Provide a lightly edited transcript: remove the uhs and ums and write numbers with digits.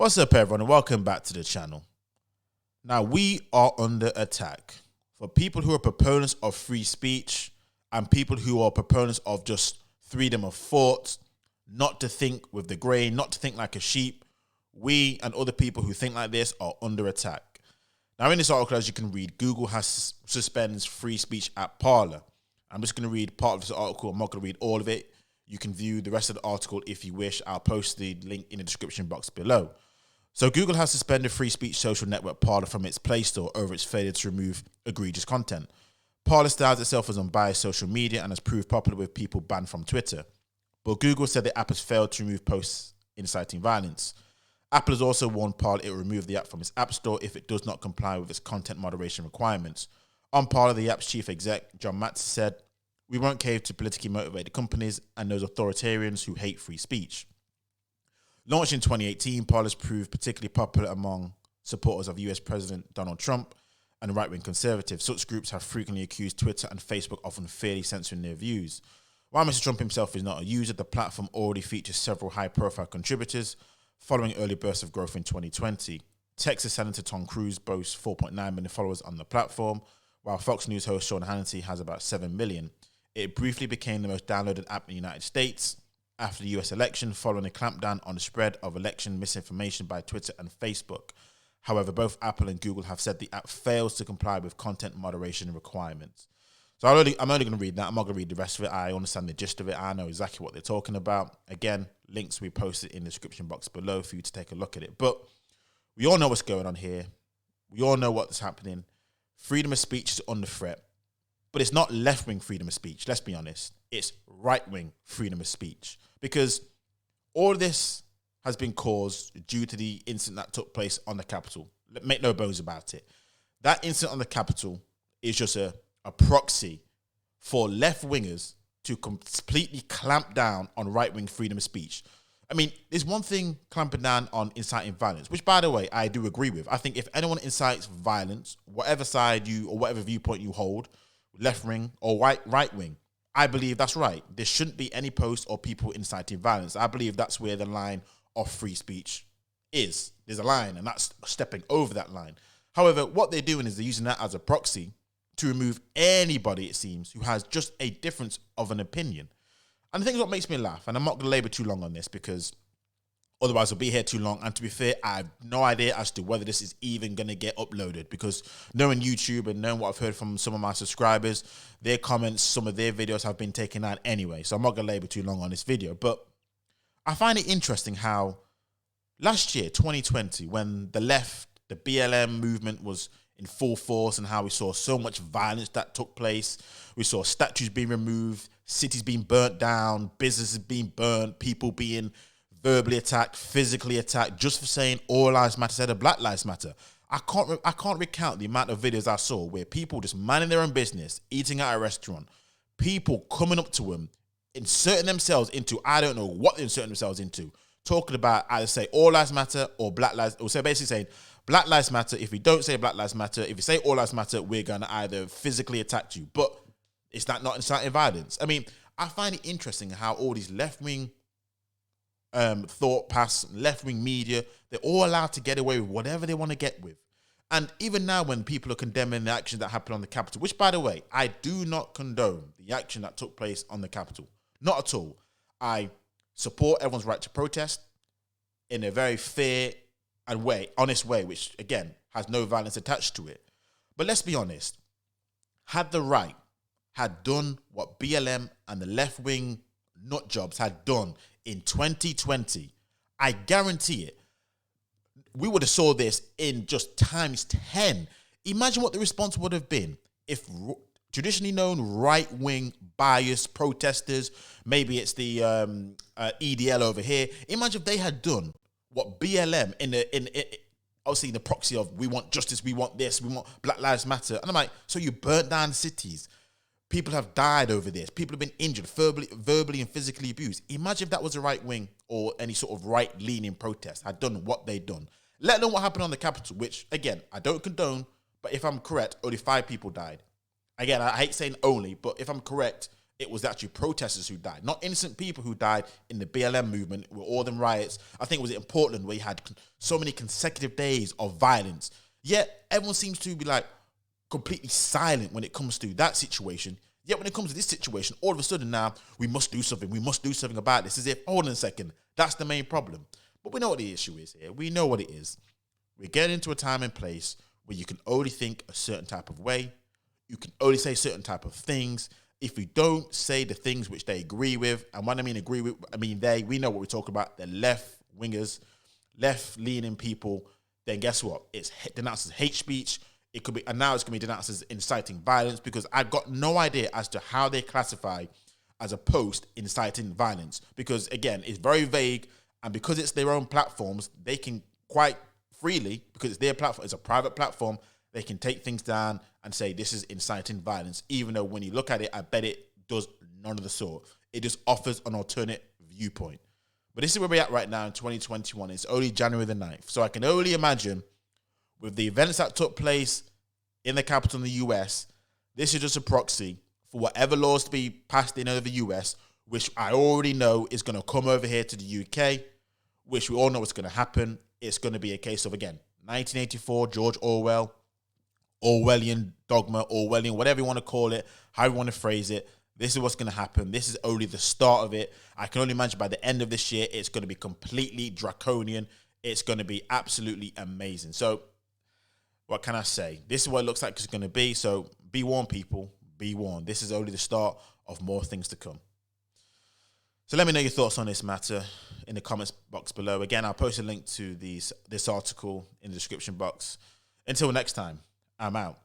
What's up, everyone, and welcome back to the channel. Now, we are under attack for people who are proponents of free speech and people who are proponents of just freedom of thought, not to think with the grain, not to think like a sheep. We and other people who think like this are under attack. Now, in this article, as you can read, Google has suspends free speech at Parler. I'm just going to read part of this article. I'm not going to read all of it. You can view the rest of the article if you wish. I'll post the link in the description box below. So Google has suspended free speech social network Parler from its Play Store over its failure to remove egregious content. Parler styles itself as unbiased social media and has proved popular with people banned from Twitter. But Google said the app has failed to remove posts inciting violence. Apple has also warned Parler it will remove the app from its App Store if it does not comply with its content moderation requirements. On Parler, the app's chief exec, John Matz, said, "We won't cave to politically motivated companies and those authoritarians who hate free speech." Launched in 2018, Parler's proved particularly popular among supporters of US President Donald Trump and right-wing conservatives. Such groups have frequently accused Twitter and Facebook of unfairly censoring their views. While Mr. Trump himself is not a user, the platform already features several high-profile contributors following early bursts of growth in 2020. Texas Senator Tom Cruise boasts 4.9 million followers on the platform, while Fox News host Sean Hannity has about 7 million. It briefly became the most downloaded app in the United States after the US election, following a clampdown on the spread of election misinformation by Twitter and Facebook. However, both Apple and Google have said the app fails to comply with content moderation requirements. So I'm only going to read that. I'm not going to read the rest of it. I understand the gist of it. I know exactly what they're talking about. Again, links will be posted in the description box below for you to take a look at it. But we all know what's going on here. We all know what's happening. Freedom of speech is under threat. But it's not left-wing freedom of speech, let's be honest. It's right-wing freedom of speech. Because all of this has been caused due to the incident that took place on the Capitol. Make no bones about it. That incident on the Capitol is just a proxy for left-wingers to completely clamp down on right-wing freedom of speech. I mean, there's one thing clamping down on inciting violence, which, by the way, I do agree with. I think if anyone incites violence, whatever side you or whatever viewpoint you hold, left-wing or right-wing, I believe that's right. There shouldn't be any posts or people inciting violence. I believe that's where the line of free speech is. There's a line, and that's stepping over that line. However, what they're doing is they're using that as a proxy to remove anybody, it seems, who has just a difference of an opinion. And the thing is what makes me laugh, and I'm not going to labor too long on this because otherwise we'll be here too long. And to be fair, I have no idea as to whether this is even going to get uploaded because knowing YouTube and knowing what I've heard from some of my subscribers, their comments, some of their videos have been taken out anyway. So I'm not going to labor too long on this video. But I find it interesting how last year, 2020, when the left, the BLM movement was in full force and how we saw so much violence that took place. We saw statues being removed, cities being burnt down, businesses being burnt, people being verbally attacked, physically attacked, just for saying all lives matter instead of Black Lives Matter. I can't recount the amount of videos I saw where people just minding their own business, eating at a restaurant, people coming up to them, inserting themselves into, I don't know what they're inserting themselves into, talking about either say all lives matter or Black Lives, or so basically saying Black Lives Matter. If we don't say Black Lives Matter, if you say all lives matter, we're going to either physically attack you. But it's not inciting violence. I mean, I find it interesting how all these left-wing thought paths, left-wing media, they're all allowed to get away with whatever they want to get with. And even now when people are condemning the action that happened on the Capitol, which, by the way, I do not condone the action that took place on the Capitol. Not at all. I support everyone's right to protest in a very fair and honest way, which, again, has no violence attached to it. But let's be honest. Had the right had done what BLM and the left-wing nut jobs had done in 2020, I guarantee it, we would have saw this in just times 10. Imagine what the response would have been if traditionally known right-wing biased protesters, maybe it's the EDL over here, imagine if they had done what BLM obviously in the proxy of we want justice, we want this, we want Black Lives Matter. And I'm like, so you burnt down cities. People have died over this. People have been injured, verbally and physically abused. Imagine if that was a right wing or any sort of right-leaning protest had done what they done. Let alone what happened on the Capitol, which, again, I don't condone, but if I'm correct, only 5 people died. Again, I hate saying only, but if I'm correct, It was actually protesters who died, not innocent people who died in the BLM movement with all them riots. I think it was in Portland where you had so many consecutive days of violence. Yet everyone seems to be like completely silent when it comes to that situation. Yet when it comes to this situation, all of a sudden now we must do something. We must do something about this. As if, hold on a second, that's the main problem. But we know what the issue is here. We know what it is. We're getting into a time and place where you can only think a certain type of way. You can only say certain type of things. If you don't say the things which they agree with, and when I mean agree with, I mean we know what we're talking about, the left-wingers, left-leaning people, then guess what? It's denounced as hate speech. It could be, and now it's going to be denounced as inciting violence, because I've got no idea as to how they classify as a post inciting violence. Because again, it's very vague, and because it's their own platforms, they can quite freely, because it's their platform, it's a private platform, they can take things down and say this is inciting violence, even though when you look at it, I bet it does none of the sort. It just offers an alternate viewpoint. But this is where we're at right now in 2021. It's only January the 9th. So I can only imagine with the events that took place in the capital in the US, this is just a proxy for whatever laws to be passed in over the US, which I already know is going to come over here to the UK, which we all know what's going to happen. It's going to be a case of, again, 1984, George Orwell, Orwellian dogma, Orwellian, whatever you want to call it, how you want to phrase it. This is what's going to happen. This is only the start of it. I can only imagine by the end of this year, it's going to be completely draconian. It's going to be absolutely amazing. So what can I say? This is what it looks like it's going to be. So be warned, people. Be warned. This is only the start of more things to come. So let me know your thoughts on this matter in the comments box below. Again, I'll post a link to this article in the description box. Until next time, I'm out.